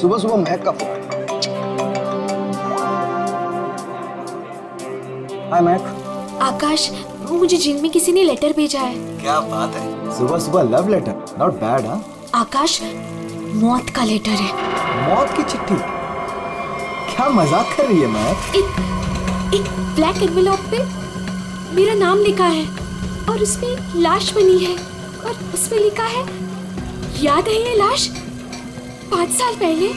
सुबह सुबह महक का फोन। हाय महक। आकाश, मुझे जिम में किसी ने लेटर भेजा है। क्या बात है, सुबह सुबह लव लेटर, नॉट बैड। हाँ आकाश, मौत का लेटर है। मौत की चिट्ठी? क्या मजाक कर रही है महक? एक ब्लैक एनवेलप पे मेरा नाम लिखा है और उसमें लाश बनी है और उसमें लिखा है, याद है ये लाश 5 साल पहले?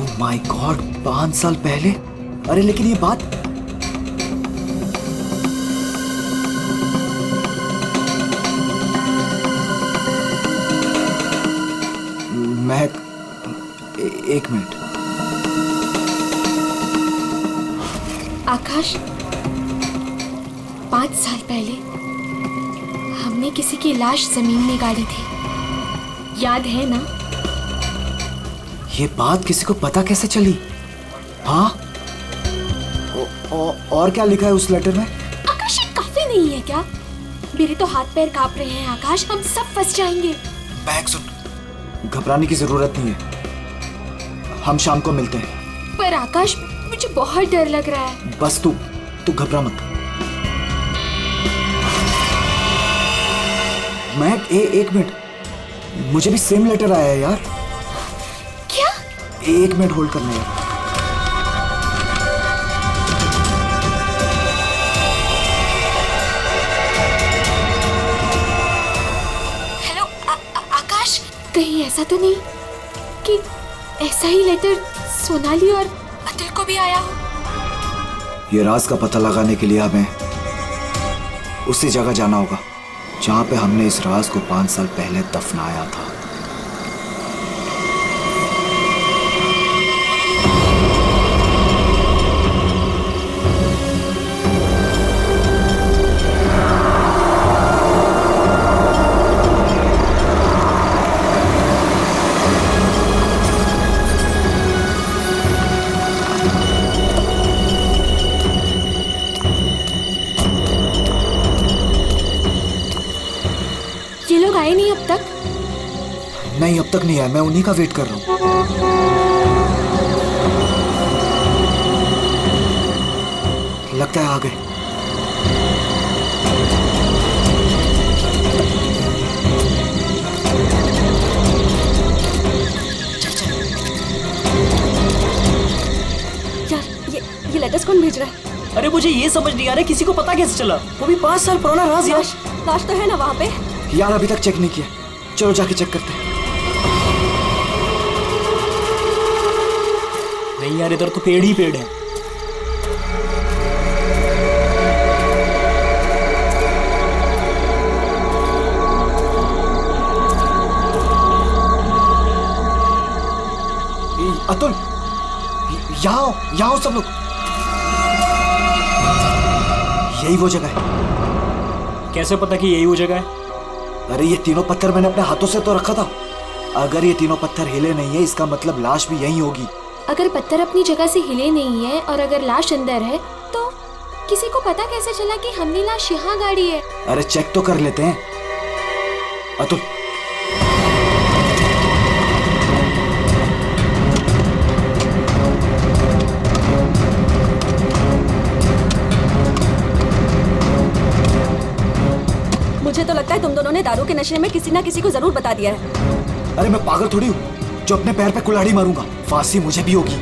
ओह माय गॉड, 5 साल पहले? अरे लेकिन ये बात महक, एक मिनट। आकाश, 5 साल पहले हमने किसी की लाश जमीन में गाड़ी थी, याद है ना? ये बात किसी को पता कैसे चली? हाँ, और क्या लिखा है उस लेटर में? आकाश, ये काफी नहीं है क्या? मेरे तो हाथ पैर कांप रहे हैं आकाश, हम सब फंस जाएंगे। महक सुन, घबराने की जरूरत नहीं है, हम शाम को मिलते हैं। पर आकाश, मुझे बहुत डर लग रहा है। बस तू घबरा मत। महक, एक मिनट, मुझे भी सेम लेटर आया है यार। क्या? 1 मिनट होल्ड करना यार। हेलो आकाश, कहीं ऐसा तो नहीं कि ऐसा ही लेटर सोनाली और अतुल को भी आया हो? ये राज का पता लगाने के लिए हमें उसी जगह जाना होगा जहां पे हमने इस राज को 5 साल पहले दफनाया था। ये लोग आए नहीं अब तक? नहीं, अब तक नहीं आया, मैं उन्हीं का वेट कर रहा हूं। लगता है आ गए। यार, ये लेटर्स कौन भेज रहा है? अरे मुझे ये समझ नहीं आ रहा किसी को पता कैसे चला। वो भी 5 साल पुराना राज यार। लाश तो है ना वहाँ पे? यार अभी तक चेक नहीं किया, चलो जाके चेक करते हैं। नहीं यार, इधर तो पेड़ ही पेड़ है। अतुल, यहाँ आओ सब लोग। यही वो जगह है। कैसे पता कि यही वो जगह है? अरे ये तीनों पत्थर मैंने अपने हाथों से तो रखा था। अगर ये तीनों पत्थर हिले नहीं है, इसका मतलब लाश भी यहीं होगी। अगर पत्थर अपनी जगह से हिले नहीं है और अगर लाश अंदर है, तो किसी को पता कैसे चला कि हमने लाश यहाँ गाड़ी है? अरे चेक तो कर लेते हैं। अतुल, मुझे तो लगता है तुम दोनों ने दारू के नशे में किसी ना किसी को जरूर बता दिया है। अरे मैं पागल थोड़ी हूँ जो अपने पैर पे कुल्हाड़ी मारूंगा। फांसी मुझे भी होगी।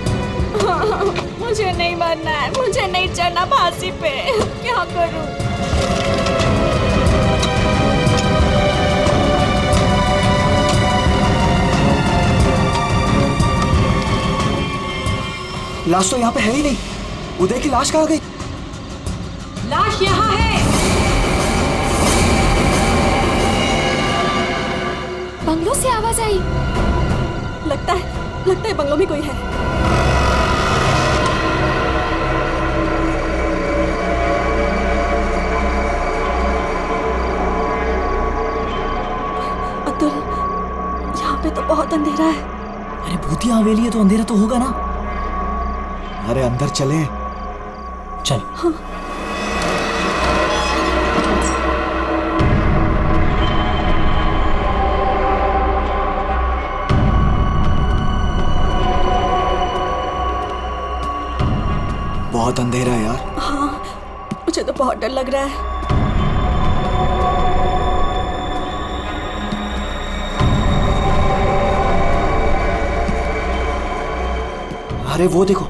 मुझे नहीं मरना है, मुझे नहीं चढ़ना फांसी पे। क्या करूं? लाश तो यहाँ पे है ही नहीं। उदय की लाश कहाँ गई? लाश यहाँ है। बंगलों से आवाज आई। लगता है बंगलों में कोई है। अतुल, यहाँ पे तो बहुत अंधेरा है। अरे भूतिया हवेली है तो अंधेरा तो होगा ना। अरे अंदर चले। चल। हाँ। बहुत अंधेरा है यार। हाँ, मुझे तो बहुत डर लग रहा है। अरे वो देखो,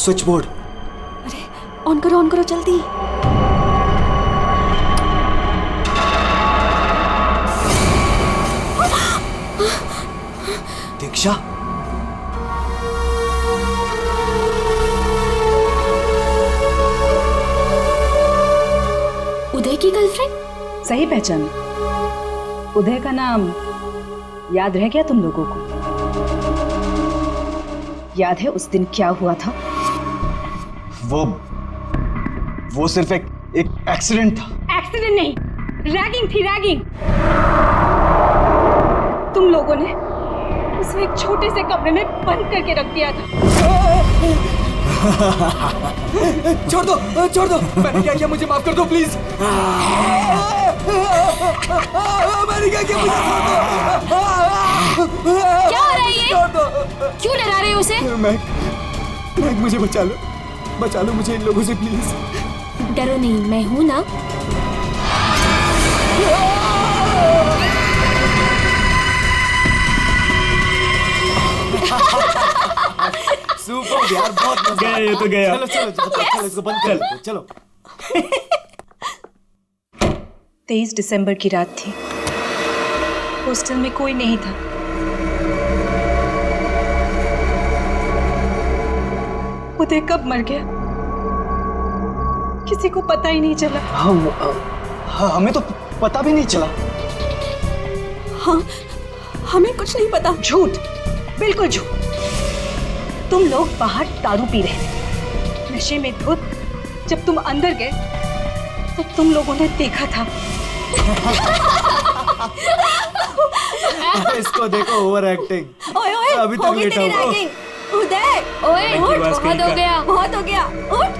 स्विच बोर्ड। अरे ऑन करो जल्दी। दीक्षा, उदय की गर्लफ्रेंड? सही पहचान। उदय का नाम याद रह गया तुम लोगों को? याद है उस दिन क्या हुआ था? वो सिर्फ एक एक्सीडेंट था। एक्सीडेंट नहीं, रैगिंग थी, रैगिंग। तुम लोगों ने उसे एक छोटे से कमरे में बंद करके रख दिया था। छोड़ दो, मैंने क्या किया, मुझे माफ कर दो प्लीज। मैंने क्या किया, मुझे छोड़ दो। क्या हो रहा है ये? छोड़ दो। क्यों डरा रहे हो उसे? मैक, मुझे बचा लो मुझे इन लोगों से प्लीज। डरो नहीं, मैं हूं ना। सुपर यार, बहुत मजा गया ये तो गया। चलो इसको बंद कर दो, चलो। 23 दिसंबर की रात थी। हॉस्टल में कोई नहीं था। उदय कब मर गया किसी को पता ही नहीं चला। हाँ, हमें तो पता भी नहीं चला। हाँ, हमें कुछ नहीं पता। झूठ, बिल्कुल झूठ। तुम लोग बाहर दारू पी रहे थे, नशे में धुत। जब तुम अंदर गए तो तुम लोगों ने देखा था। इसको देखो, ओवर एक्टिंग। ओए अभी तक हो गई लेटा तेरी हुआ। रैगिंग। उदय, ओए, उठ, बहुत हो गया। उठ।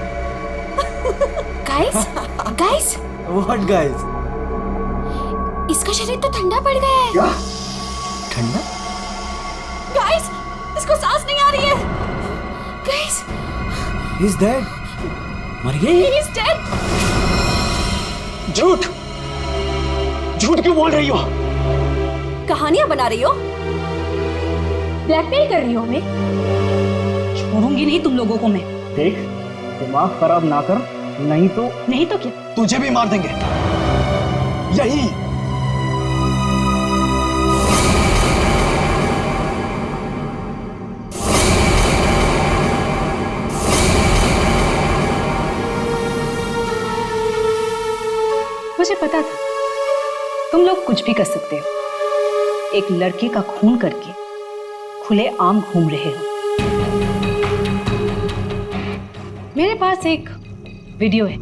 Guys, what guys? इसका शरीर तो ठंडा पड़ गया है। क्या? ठंडा? गाइस, इसको सांस नहीं आ रही है। Guys, he is dead. मर गई? He is dead. झूठ क्यों बोल रही हो? कहानियां बना रही हो? ब्लैकमेल कर रही हो हमें? छोड़ूंगी नहीं तुम लोगों को मैं। देख, दिमाग खराब ना कर, नहीं तो क्या? तुझे भी मार देंगे, यही। मुझे पता था तुम लोग कुछ भी कर सकते हो। एक लड़के का खून करके खुले आम घूम रहे हो। मेरे पास एक वीडियो है।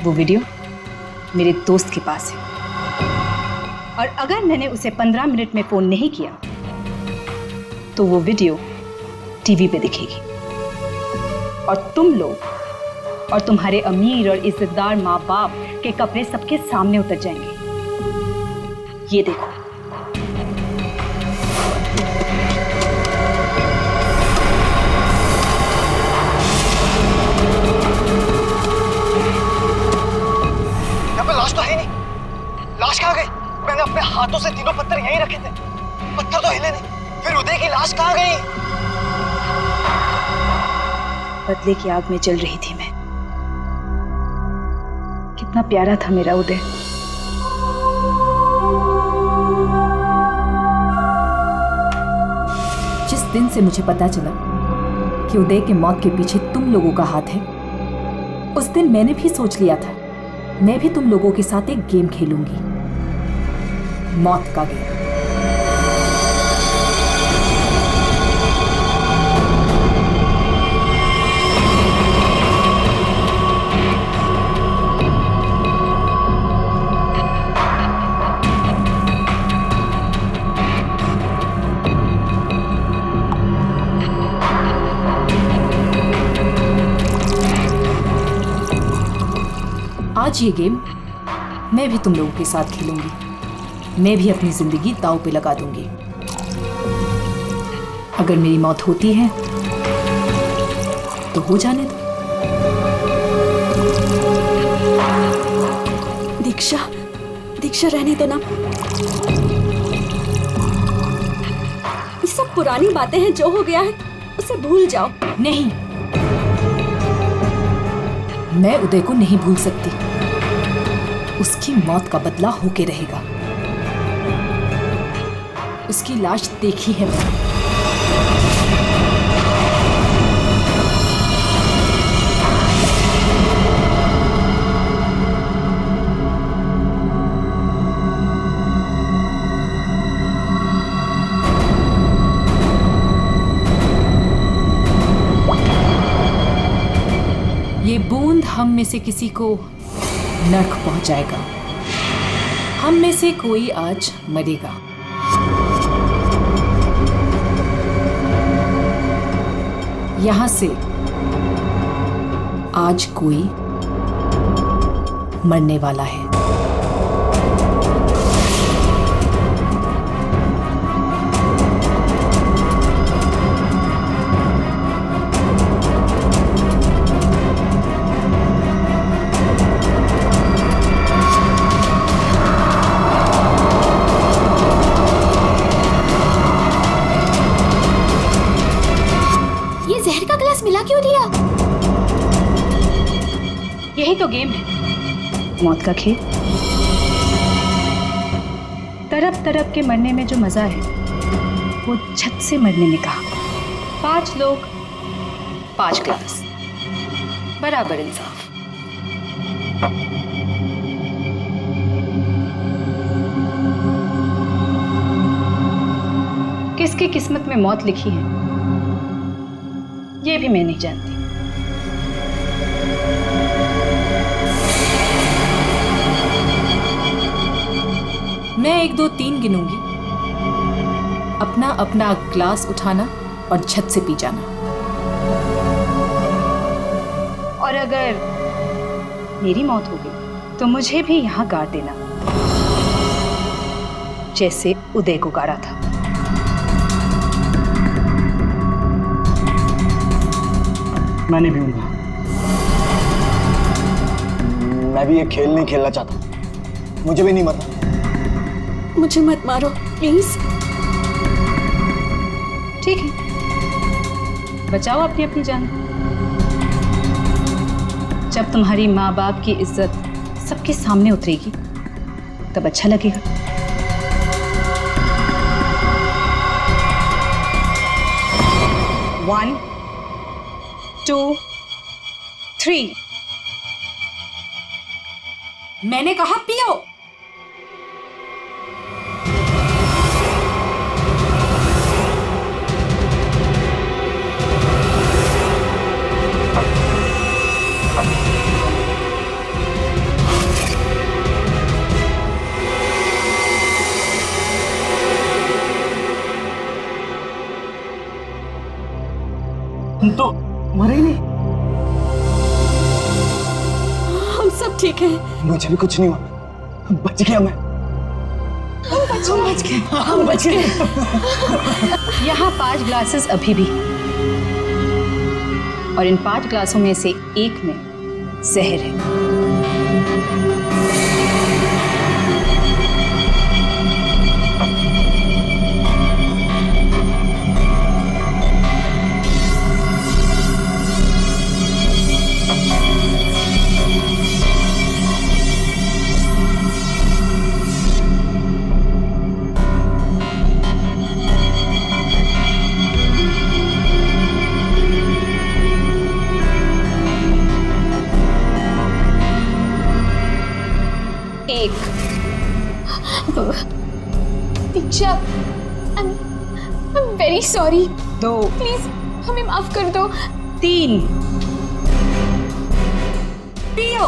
वो वीडियो मेरे दोस्त के पास है, और अगर मैंने उसे 15 मिनट में फोन नहीं किया तो वो वीडियो टीवी पे दिखेगी, और तुम लोग और तुम्हारे अमीर और इज्जतदार माँ बाप के कपड़े सबके सामने उतर जाएंगे। ये देखो। यहाँ पे लाश तो है नहीं। लाश कहाँ गई? मैंने अपने हाथों से तीनों पत्थर यहीं रखे थे, पत्थर तो हिले नहीं। फिर उदय की लाश कहाँ गई? बदले की आग में जल रही थी मैं। कितना प्यारा था मेरा उदय। जिस दिन से मुझे पता चला कि उदय के मौत के पीछे तुम लोगों का हाथ है, उस दिन मैंने भी सोच लिया था मैं भी तुम लोगों के साथ एक गेम खेलूंगी, मौत का गेम। आज ये गेम मैं भी तुम लोगों के साथ खेलूंगी। मैं भी अपनी जिंदगी दांव पे लगा दूंगी। अगर मेरी मौत होती है तो हो जाने दो। दीक्षा, दीक्षा रहने दो ना। ये सब पुरानी बातें हैं, जो हो गया है उसे भूल जाओ। नहीं, मैं उदय को नहीं भूल सकती। उसकी मौत का बदला होके रहेगा। उसकी लाश देखी है मैंने। ये बूंद हम में से किसी को नर्क पहुंचाएगा। हम में से कोई आज मरेगा। यहां से आज कोई मरने वाला है। मिला क्यों दिया? यही तो गेम है, मौत का खेल। तरफ तरफ के मरने में जो मजा है वो झट से मरने में कहा। 5 लोग 5 ग्लास, बराबर इंसाफ। किसकी किस्मत में मौत लिखी है ये भी मैं नहीं जानती। मैं 1 2 3 गिनूंगी। अपना अपना ग्लास उठाना और छत से पी जाना। और अगर मेरी मौत हो गई तो मुझे भी यहाँ गाड़ देना, जैसे उदय को गाड़ा था। मैं नहीं पीऊंगा। मैं भी ये खेल नहीं खेलना चाहता। मुझे भी नहीं मरना। मुझे मत मारो प्लीज। ठीक है, बचाओ अपनी अपनी जान। जब तुम्हारी माँ बाप की इज्जत सबके सामने उतरेगी तब अच्छा लगेगा। One, 2, 3। मैंने कहा पियो। तुम तो मरे ही नहीं। हम सब ठीक हैं। मुझे भी कुछ नहीं हुआ। बच गया मैं। हम बच गए। यहाँ 5 ग्लासेस अभी भी, और इन 5 ग्लासों में से एक में जहर है। दीक्षा, I'm very sorry। 2, प्लीज हमें माफ कर दो। 3। पियो।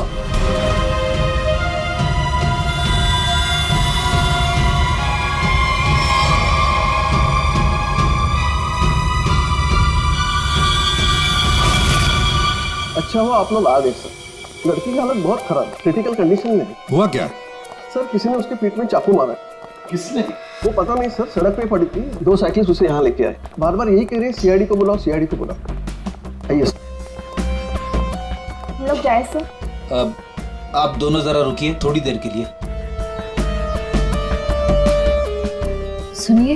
अच्छा हुआ आप लोग आ गए सर। लड़की की हालत बहुत खराब, क्रिटिकल कंडीशन में है। हुआ क्या? सर किसी ने उसके पीठ में चाकू मारा है। किसने? वो पता नहीं सर, सड़क पे पड़ी थी। 2 साइकिलिस्ट उसे यहाँ लेके आए। बार बार यही कह रहे हैं सीआईडी को बुलाओ, सीआईडी को बुलाओ। आइए सर। हम लोग जाए सर? अब आप दोनों जरा रुकिए थोड़ी देर के लिए। सुनिए,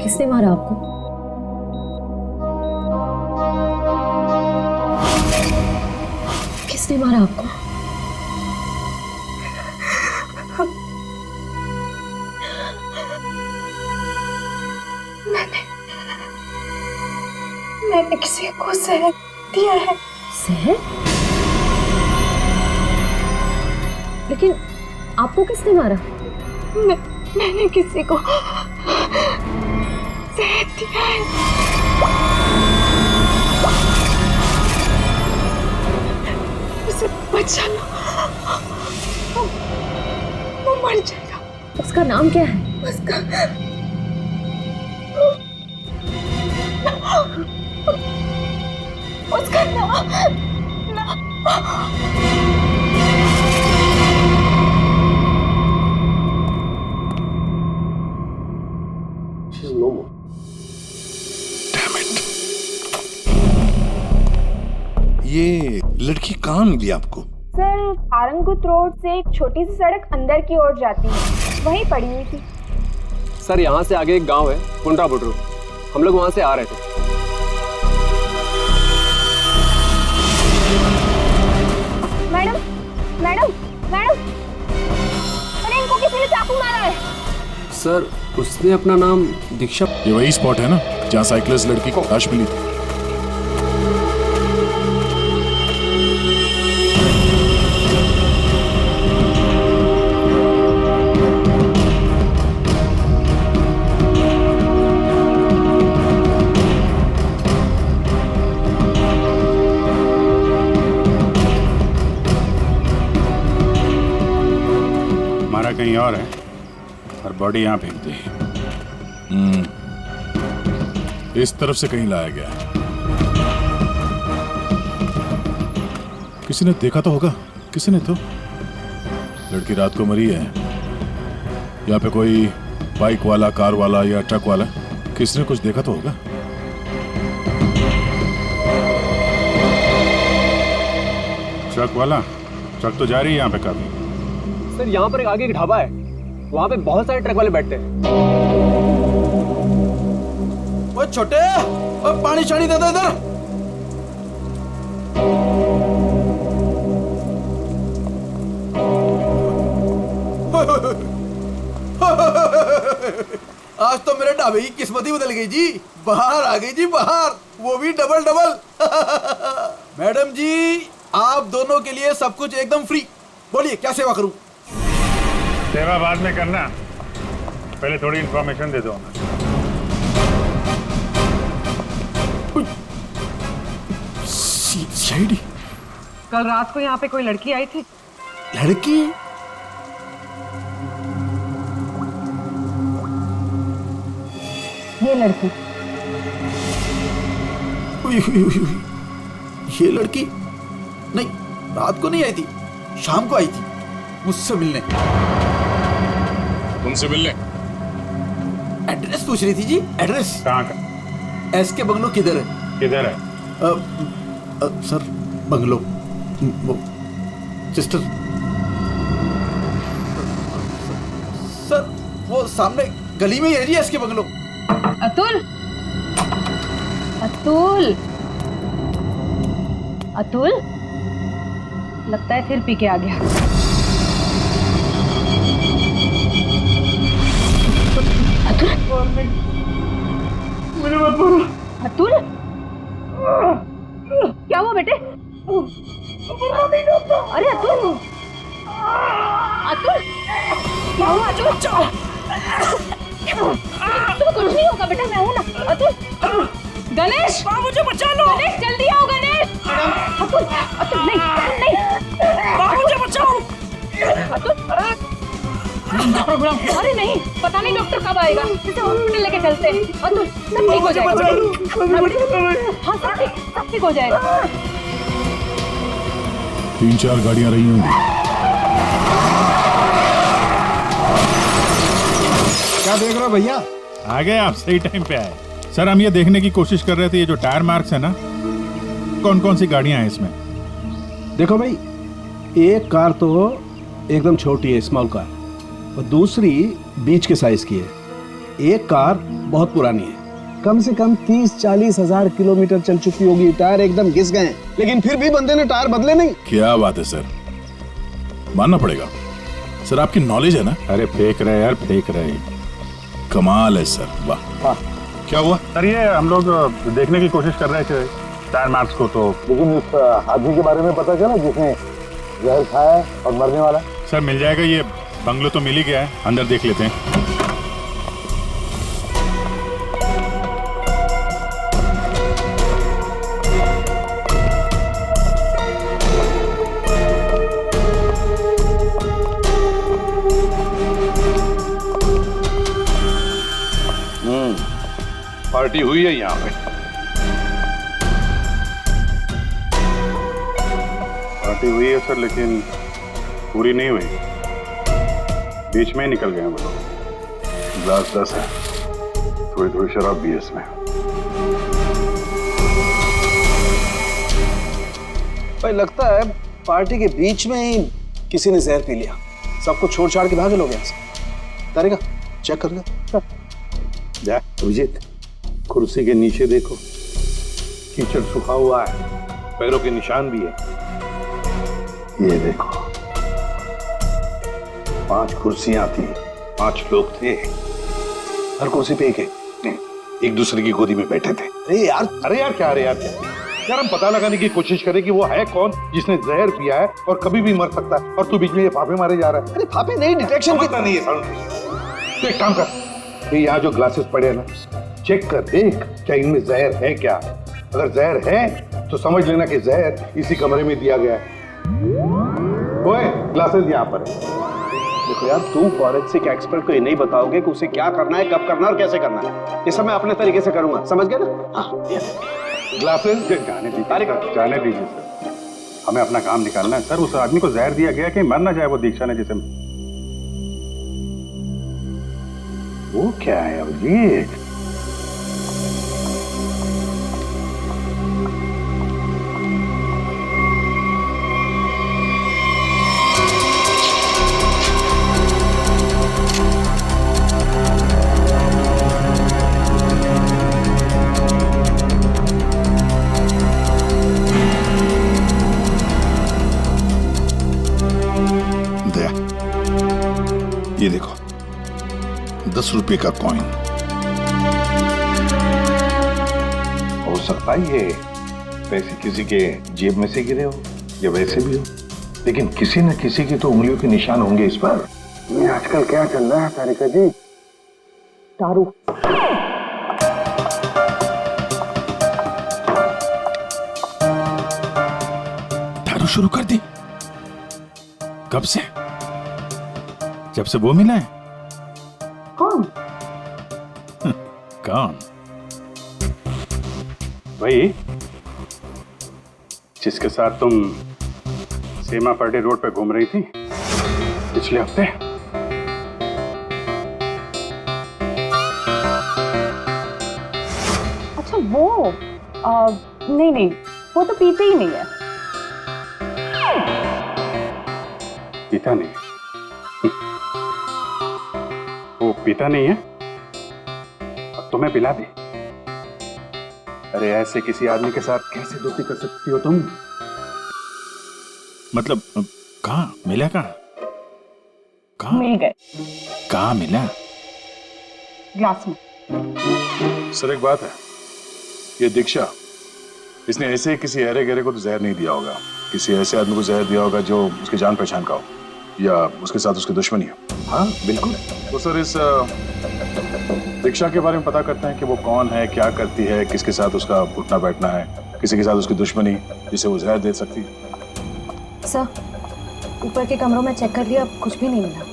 किसने मारा आपको? किसने मारा आपको? मैंने किसी को जहर दिया है। जहर? लेकिन आपको किसने मारा? मैंने किसी को जहर दिया है। उसे बचा लो, वो मर जाएगा। उसका नाम क्या है? उसका नाम She's no more. ये लड़की कहाँ मिली आपको? सर, आरंगपुर रोड से एक छोटी सी सड़क अंदर की ओर जाती है, वहीं पड़ी हुई थी। सर यहाँ से आगे एक गांव है पुंडरा बुडरू, हम लोग वहां से आ रहे थे। मैडम मैडम मैडम, अरे इनको किसी ने चाकू मारा है। सर उसने अपना नाम दीक्षा। ये वही स्पॉट है ना जहाँ साइकिलिस्ट लड़की को लाश मिली थी? मारा कहीं और है और बॉडी यहाँ फेंक दी। इस तरफ से कहीं लाया गया है। किसी ने देखा तो होगा। किसी ने तो। लड़की रात को मरी है। यहाँ पे कोई बाइक वाला, कार वाला या ट्रक वाला, किसी ने कुछ देखा तो होगा। ट्रक वाला? ट्रक तो जा रही है यहाँ पे काफी। सर यहाँ पर एक आगे एक ढाबा है, वहाँ पे बहुत सारे ट्रक वाले बैठते हैं। वो छोटे, वो पानी शानी दे दो इधर। आज तो मेरे ढाबे की किस्मत ही बदल गई जी। बाहर आ गई जी, बाहर, वो भी डबल डबल। मैडम जी, आप दोनों के लिए सब कुछ एकदम फ्री। बोलिए क्या सेवा करूं? सेवा बाद में करना, पहले थोड़ी इंफॉर्मेशन दे दो। सीआईडी? कल रात को यहाँ पे कोई लड़की आई थी। लड़की? ये लड़की। ये लड़की? नहीं, रात को नहीं आई थी, शाम को आई थी मुझसे मिलने। तुमसे मिलने? एड्रेस पूछ रही थी जी, एड्रेस। कहाँ का? एसके बंगलो किधर है? किधर है? सर बंगलो, वो सिस्टर। सर वो सामने गली में ही है जी एसके बंगलो। अतुल, अतुल, अतुल, लगता है फिर पी के आ गया। अतुल, मुझे मत मारो। अतुल, क्या हुआ बेटे? अरे अतुल, अतुल, क्या हुआ अतुल? तुम्हें कुछ नहीं होगा बेटा, मैं हूं ना। अतुल, गणेश, मुझे बचा लो। गणेश जल्दी आओ गणेश। अतुल, अतुल नहीं, नहीं, मुझे बचाओ। अतुल, अरे नहीं, पता नहीं डॉक्टर कब आएगा, इसे हॉस्पिटल लेके चलते हैं। अतुल, सब ठीक हो जाएगा। हाँ सब ठीक हो जाएगा। 3-4 गाड़ियां रही होंगी। क्या देख रहे हो भैया? आ गए आप, सही टाइम पे आए। सर हम ये देखने की कोशिश कर रहे थे ये जो टायर मार्क्स है ना, कौन कौन सी गाड़ियां हैं इसमें? देखो भाई, एक कार तो एकदम छोटी है, स्मॉल कार, और दूसरी बीच के साइज की है। एक कार बहुत पुरानी है, कम से कम 30-40 हजार किलोमीटर चल चुकी होगी, टायर एकदम घिस गए, लेकिन फिर भी बंदे ने टायर बदले नहीं। क्या बात है सर, मानना पड़ेगा सर, आपकी नॉलेज है ना। अरे फेंक रहे यार, फेंक रहे। कमाल है सर, वाह। हाँ। क्या हुआ सर ये हम लोग देखने की कोशिश कर रहे थे टायर मार्क्स को, तो लेकिन उस आदमी के बारे में पता चला जिसने जहर खाया और मरने वाला? सर मिल जाएगा, ये बंगलो तो मिल ही गया है, अंदर देख लेते हैं। पार्टी हुई है यहाँ पे। पार्टी हुई है सर, लेकिन पूरी नहीं हुई, बीच में ही निकल गए हम लोग। ग्लास 10 है, थोड़ी थोड़ी शराब भी है इसमें। भाई लगता है पार्टी के बीच में ही किसी ने जहर पी लिया, सबको छोड़ छाड़ के भागे लोग यहाँ से। तारिका चेक कर ले। जा अभिजीत, कुर्सी के नीचे देखो, कीचड़ सूखा हुआ है, पैरों के निशान भी है। ये देखो, 5 कुर्सियां थी, 5 लोग थे, हर कुर्सी पे एक दूसरे की गोदी में बैठे थे। अरे यार क्या यार हम पता लगाने की कोशिश करें कि वो है कौन जिसने जहर पिया है और कभी भी मर सकता है, और तू बीच में ये फाफे मारे जा रहा है। अरे फाफे नहीं, डिटेक्शन पता नहीं है। तो एक काम कर, ये यहाँ जो ग्लासेस पड़े हैं ना, चेक कर देख क्या इनमें जहर है क्या। अगर जहर है तो समझ लेना कि जहर इसी कमरे में दिया गया है। ओए ग्लासेस यहाँ पर है। देखो यार, तुम फॉरेंसिक एक्सपर्ट को ये नहीं बताओगे कि उसे क्या करना है, कब करना है और कैसे करना है। ये सब मैं अपने तरीके से करूंगा, समझ गए ना? हाँ ग्लासेस जाने दीजिए सर, हमें अपना काम निकालना है। सर उस आदमी को जहर दिया गया कि मर ना जाए वो दीक्षा ने जिसे। वो क्या है अभिजीत? ये देखो 10 रुपए का कॉइन। हो सकता है ये पैसे किसी के जेब में से गिरे हो या वैसे भी हो, लेकिन किसी न किसी की तो उंगलियों के निशान होंगे इस पर। ये आजकल क्या चल रहा है तारिका जी? दारू। दारू शुरू कर दी? कब से? जब से वो मिला है? कौन? कौन? भाई जिसके साथ तुम सीमा पर्डे रोड पे घूम रही थी पिछले हफ्ते। अच्छा वो नहीं वो तो पीते ही नहीं है। पीता नहीं? वो पीता नहीं है? अब तुम्हें पिला दे। अरे ऐसे किसी आदमी के साथ कैसे दोस्ती कर सकती हो तुम? मतलब कहाँ मिला? कहाँ मिल गए। कहाँ मिला? ग्लास में। सर एक बात है, ये दीक्षा, इसने ऐसे किसी अहरे गहरे को तो जहर नहीं दिया होगा, किसी ऐसे आदमी को जहर दिया होगा जो उसकी जान पहचान का हो या उसके साथ उसकी दुश्मनी हो। हाँ बिल्कुल। तो सर इस दीक्षा के बारे में पता करते हैं कि वो कौन है, क्या करती है, किसके साथ उसका उठना बैठना है, किसी के साथ उसकी दुश्मनी जिसे वो जहर दे सकती है। सर ऊपर के कमरों में चेक कर लिया, कुछ भी नहीं मिला।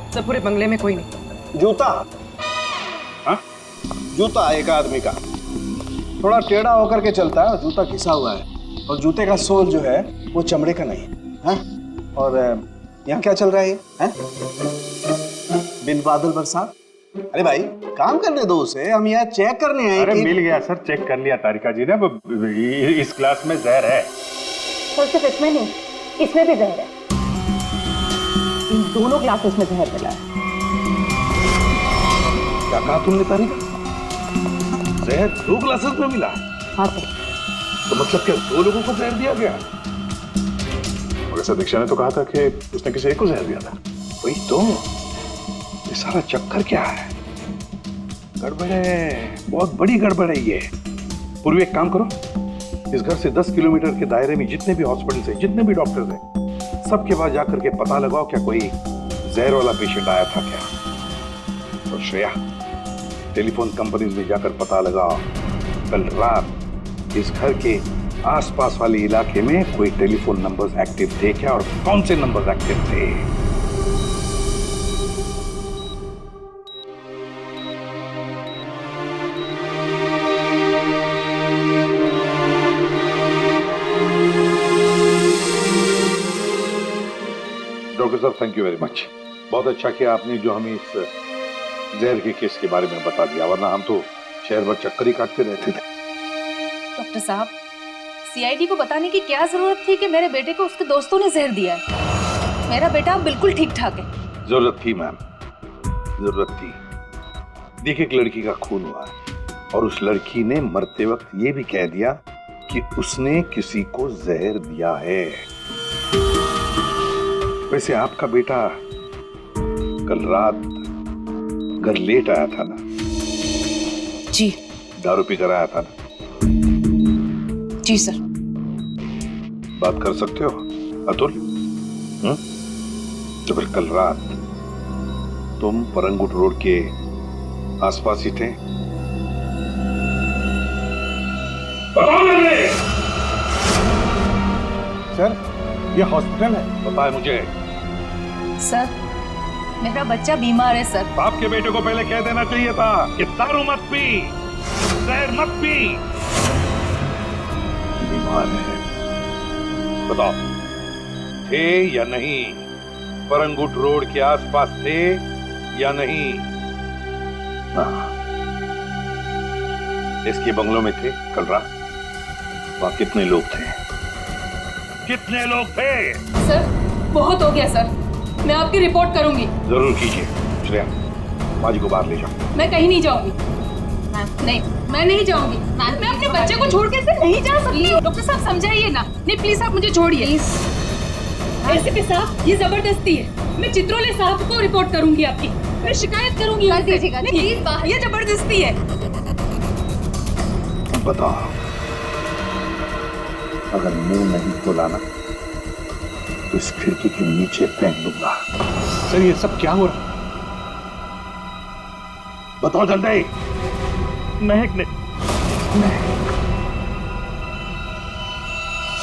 सर पूरे बंगले में कोई नहीं। जूता? हाँ जूता एक आदमी का, थोड़ा टेढ़ा होकर के चलता है, जूता घिसा हुआ है, और जूते का सोल जो है वो चमड़े का नहीं है। और यहाँ क्या चल रहा है? बिन बादल बरसात, अरे भाई काम करने दो उसे, हम यहाँ चेक करने आए। अरे मिल गया सर, चेक कर लिया तारिका जी ने। इस ग्लास में जहर है। सर सिर्फ इसमें नहीं, इसमें भी जहर है। इन दोनों ग्लासेस में जहर मिला है। क्या कहा तुमने तारिका? जहर 2 ग्लासेस में मिला? हाँ सर। तो मतलब क्या 2 लोगों को जहर दिया गया? वैसे दीक्षा ने तो कहा था कि उसने किसी एक को जहर दिया था। वही तो, ये सारा चक्कर क्या है? गड़बड़ है, बहुत बड़ी गड़बड़ है ये। पूर्वी एक काम करो, इस घर से 10 किलोमीटर के दायरे में जितने भी हॉस्पिटल्स हैं, जितने भी डॉक्टर्स हैं, सबके पास जाकर के पता लगाओ क्या कोई जहर वाला पेशेंट आया था क्या। और श्रेया, टेलीफोन कंपनीज में जाकर पता लगाओ कल रात इस घर के आसपास वाले इलाके में कोई टेलीफोन नंबर्स एक्टिव थे क्या, और कौन से नंबर्स एक्टिव थे। डॉक्टर साहब, थैंक यू वेरी मच। बहुत अच्छा किया आपने जो हमें इस जहर के केस के बारे में बता दिया, वरना हम तो शहर भर चक्कर ही काटते रहते थे। डॉक्टर साहब, सीआईडी को बताने की क्या जरूरत थी कि मेरे बेटे को उसके दोस्तों ने जहर दिया है। मेरा बेटा बिल्कुल ठीक ठाक है। जरूरत थी मैम, जरूरत थी। देखिए, एक लड़की का खून हुआ है और उस लड़की ने मरते वक्त ये भी कह दिया कि उसने किसी को जहर दिया है। वैसे आपका बेटा कल रात घर लेट आया था ना? जी। दारू पी कर आया था ना? जी सर। बात कर सकते हो अतुल? तो फिर कल रात तुम परंगुट रोड के आसपास ही थे? सर, ये हॉस्पिटल है। पता है मुझे। सर, मेरा बच्चा बीमार है सर। आपके बेटे को पहले कह देना चाहिए था कि दारू मत पी, जहर मत पी। बीमार है। बताओ, थे या नहीं? परंगुट रोड के आसपास थे या नहीं? इसके बंगलों में थे कल रात? वहां कितने लोग थे? कितने लोग थे? सर, बहुत हो गया सर, मैं आपकी रिपोर्ट करूंगी। जरूर कीजिए। श्रेया, माँ जी को बाहर ले जाओ। मैं कहीं नहीं जाऊंगी। नहीं, मैं नहीं जाऊंगी। मैं अपने बच्चे को छोड़ के नहीं जा सकती। डॉक्टर साहब समझाइए ना। नहीं प्लीज आप मुझे छोड़िए। एसीपी साहब, ये जबरदस्ती है। मैं चित्रोले साहब को रिपोर्ट करूंगी आपकी। मैं शिकायत करूंगी। कर दीजिएगा प्लीज। ये जबरदस्ती है। बताओ, अगर मुंह नहीं खोला ना तो इस खिड़की के नीचे फेंक दूंगा। सर, ये सब क्या हो रहा? बताओ जल्दी। महक ने।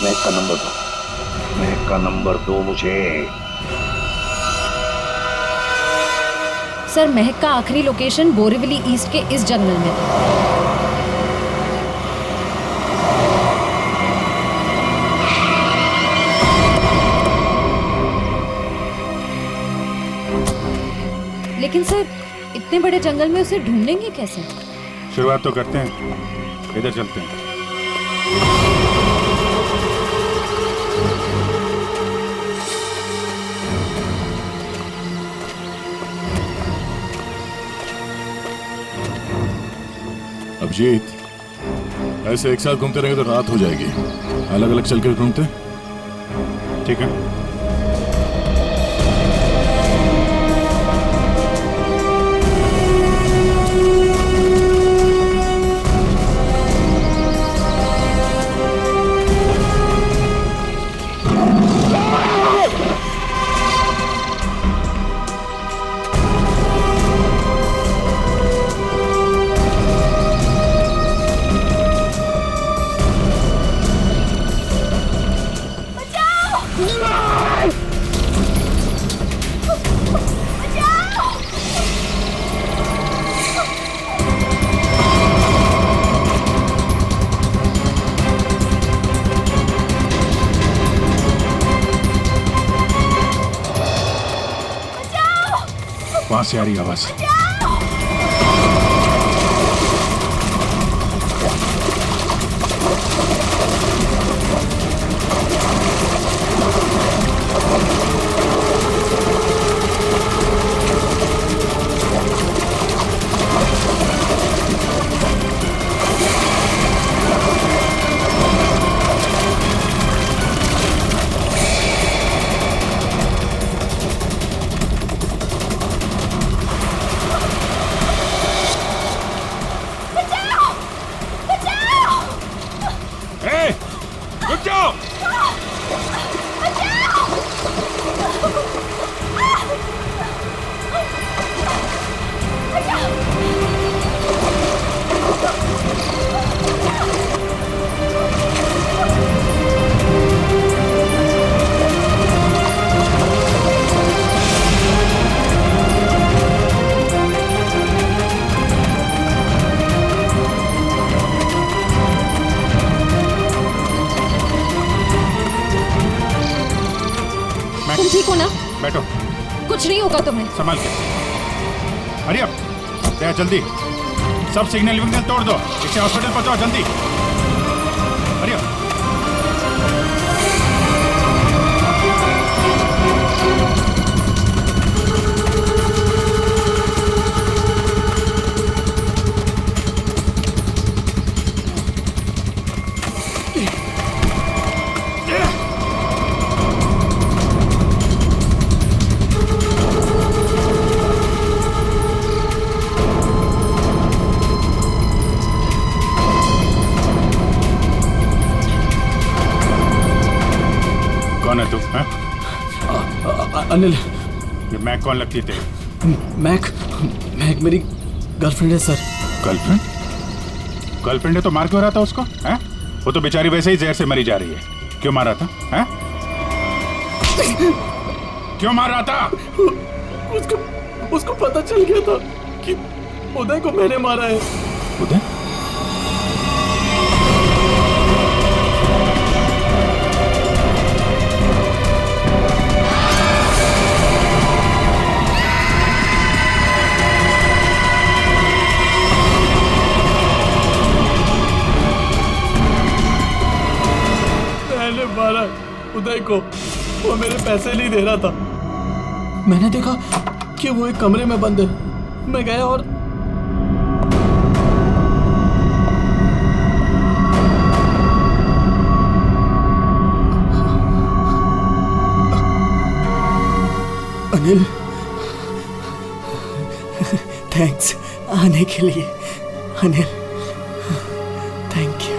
महक का नंबर दो। महक का नंबर दो मुझे। सर, महक का आखिरी लोकेशन बोरीवली ईस्ट के इस जंगल में। लेकिन सर, इतने बड़े जंगल में उसे ढूंढेंगे कैसे? शुरुआत तो करते हैं, इधर चलते हैं। अभिजीत, ऐसे एक साथ घूमते रहेंगे तो रात हो जाएगी। अलग अलग चल कर घूमते। ठीक है। वहां से आ रही आवाज। ठीक हो ना? बैठो। कुछ नहीं होगा तुम्हें। संभाल के। हरी अप, दया जल्दी। सब सिग्नल विग्नल तोड़ दो, इसे हॉस्पिटल पहुंचाओ जल्दी। Hurry up. कौन है तू? अनिल। ये मैक कौन लगती थी? मैक मेरी गर्लफ्रेंड है सर। गर्लफ्रेंड? गर्लफ्रेंड है तो मार क्यों रहा था उसको? हैं? वो तो बेचारी वैसे ही जहर से मरी जा रही है। क्यों मार रहा था? हैं? क्यों मार रहा था? उसको पता चल गया था कि उदय को मैंने मारा है। उदय? मारा उदय को, वो मेरे पैसे नहीं दे रहा था। मैंने देखा कि वो एक कमरे में बंद है। मैं गया और अनिल, थैंक्स आने के लिए। Anil, thank you.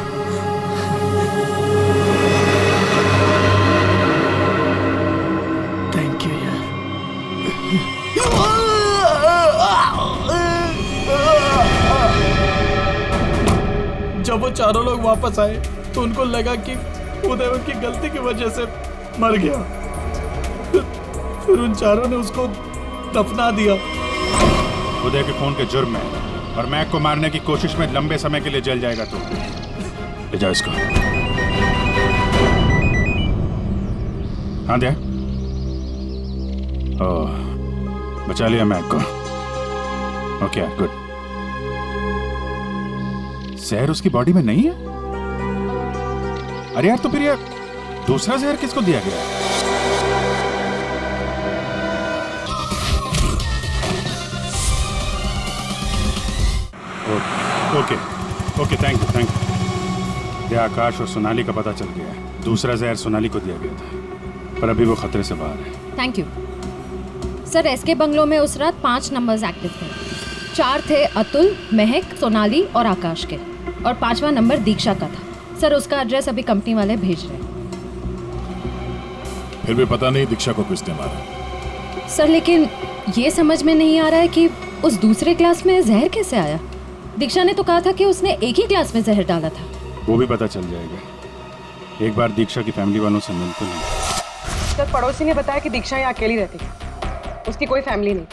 जब वो चारों लोग वापस आए तो उनको लगा कि उदय उनकी गलती की वजह से मर गया। फिर उन चारों ने उसको दफना दिया। उदय के खून के जुर्म में और मैक को मारने की कोशिश में लंबे समय के लिए जेल जाएगा तू। ले जाओ इसको। हाँ दे। ओह, बचा लिया मैक को। Okay, good. जहर उसकी बॉडी में नहीं है? अरे यार, तो फिर ये दूसरा जहर किसको दिया गया? Okay, thank you. ये आकाश और सोनाली का पता चल गया है। दूसरा जहर सोनाली को दिया गया था, पर अभी वो खतरे से बाहर है। Thank you sir. SK bungalow में उस रात 5 नंबर्स एक्टिव थे। 4 थे अतुल, महक, सोनाली और आकाश के, और 5वां नंबर दीक्षा का था। सर, उसका एड्रेस अभी कंपनी वाले भेज रहे हैं। फिर भी पता नहीं दीक्षा को किसने मारा। सर, लेकिन ये समझ में नहीं आ रहा है कि उस दूसरे क्लास में जहर कैसे आया। दीक्षा ने तो कहा था कि उसने एक ही क्लास में जहर डाला था। वो भी पता चल जाएगा। एक बार दीक्षा की फैमिली वालों से मिलते हैं। सर, पड़ोसी ने बताया कि दीक्षा यहाँ अकेली रहती है, उसकी कोई फैमिली नहीं।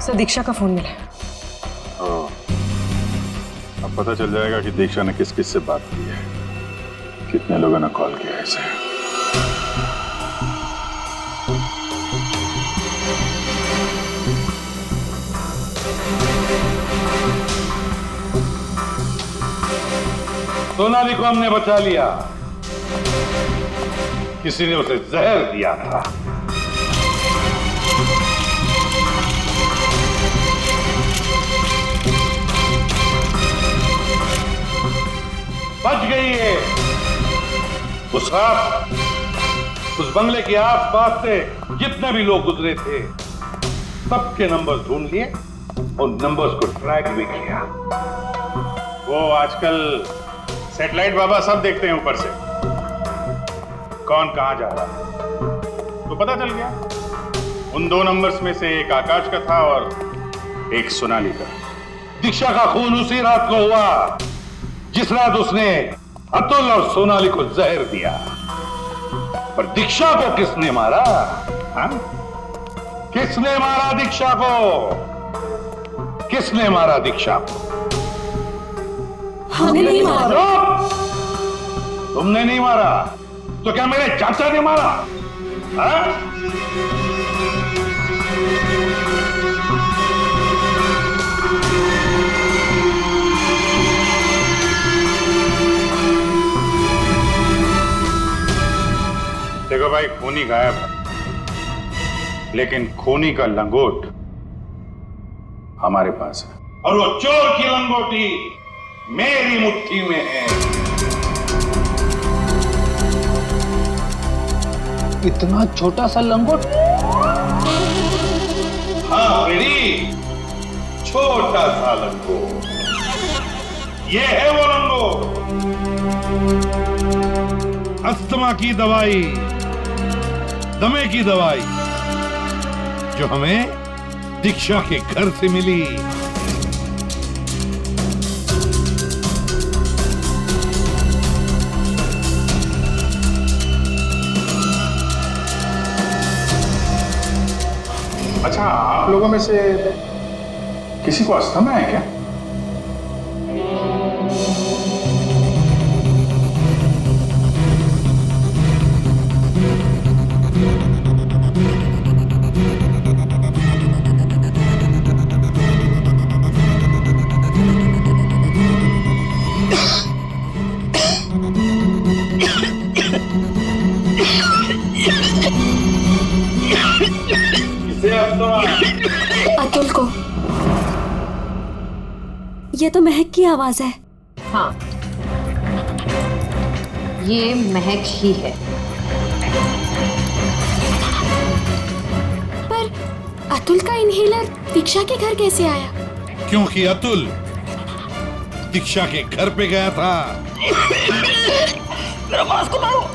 सर, दीक्षा का फोन मिला। अब पता चल जाएगा कि दीक्षा ने किस किस से बात की है, कितने लोगों ने कॉल किया है इसे। सोनाली को हमने बचा लिया। किसी ने उसे जहर दिया था। बच गई है। उस रात उस बंगले के आसपास से जितने भी लोग गुजरे थे सबके नंबर्स ढूंढ लिए और नंबर्स को ट्रैक भी किया। वो आजकल सैटेलाइट बाबा सब देखते हैं ऊपर से, कौन कहां जा रहा है। तो पता चल गया उन 2 नंबर्स में से एक आकाश का था और एक सोनाली का। दीक्षा का खून उसी रात को हुआ जिस रात उसने अतुल और सोनाली को जहर दिया। पर दीक्षा को किसने मारा? हाँ? किसने मारा दीक्षा को? किसने मारा दीक्षा? हमने नहीं मारा। तुमने नहीं मारा तो क्या मेरे चाचा ने मारा? हाँ? देखो भाई, खूनी गायब है, लेकिन खूनी का लंगोट हमारे पास है, और वो चोर की लंगोटी मेरी मुट्ठी में है। इतना छोटा सा लंगोट? हाँ फ्रेडी, छोटा सा लंगोट। ये है वो लंगोट, अस्थमा की दवाई, दमे की दवाई, जो हमें दीक्षा के घर से मिली। अच्छा, आप लोगों में से किसी को अस्थमा है क्या? अतुल को। ये तो महक की आवाज है। हाँ, ये महक ही है। पर अतुल का इनहेलर दीक्षा के घर कैसे आया? क्योंकि अतुल दीक्षा के घर पे गया था। मेरा मास्क उतारो।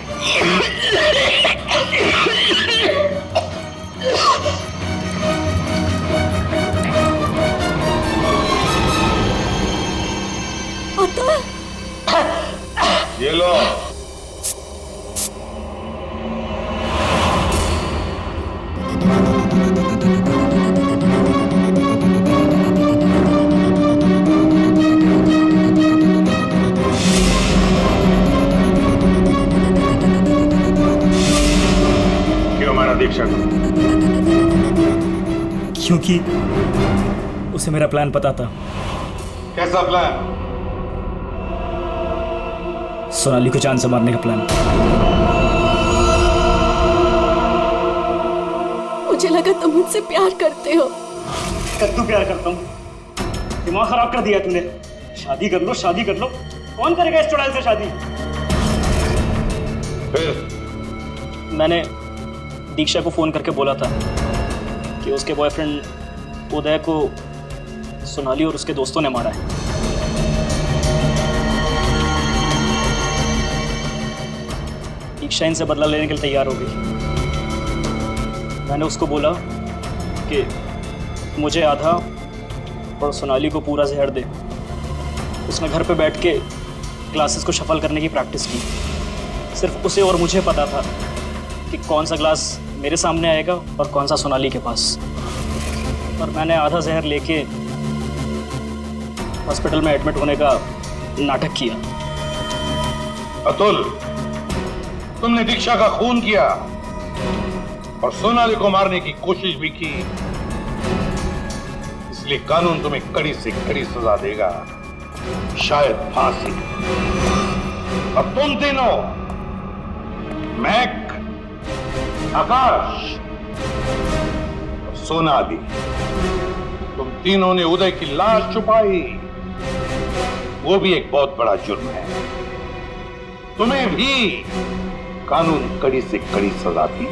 ये लो। क्यों मारा दीक्षा को? क्योंकि उसे मेरा प्लान पता था। कैसा प्लान? सोनाली को जान से मारने का प्लान। मुझे लगा तुम मुझसे प्यार करते हो। कद्दू प्यार करता हूँ? दिमाग खराब कर दिया तूने। शादी कर लो, शादी कर लो। कौन करेगा इस चुड़ैल से शादी? फिर मैंने दीक्षा को फोन करके बोला था कि उसके बॉयफ्रेंड उदय को सोनाली और उसके दोस्तों ने मारा है। दीक्षा इनसे बदला लेने के लिए तैयार हो गई। मैंने उसको बोला कि मुझे आधा और सोनाली को पूरा जहर दे। उसने घर पे बैठ के ग्लासेस को शफल करने की प्रैक्टिस की। सिर्फ उसे और मुझे पता था कि कौन सा ग्लास मेरे सामने आएगा और कौन सा सोनाली के पास। और मैंने आधा जहर लेके हॉस्पिटल में एडमिट होने का नाटक किया। अतुल, तुमने दीक्षा का खून किया और सोनाली को मारने की कोशिश भी की, इसलिए कानून तुम्हें कड़ी से कड़ी सजा देगा, शायद फांसी। अब तुम तीनों, महक, आकाश और सोनाली, तुम तीनों ने उदय की लाश छुपाई। वो भी एक बहुत बड़ा जुर्म है। तुम्हें भी कानून कड़ी से कड़ी सजा दी।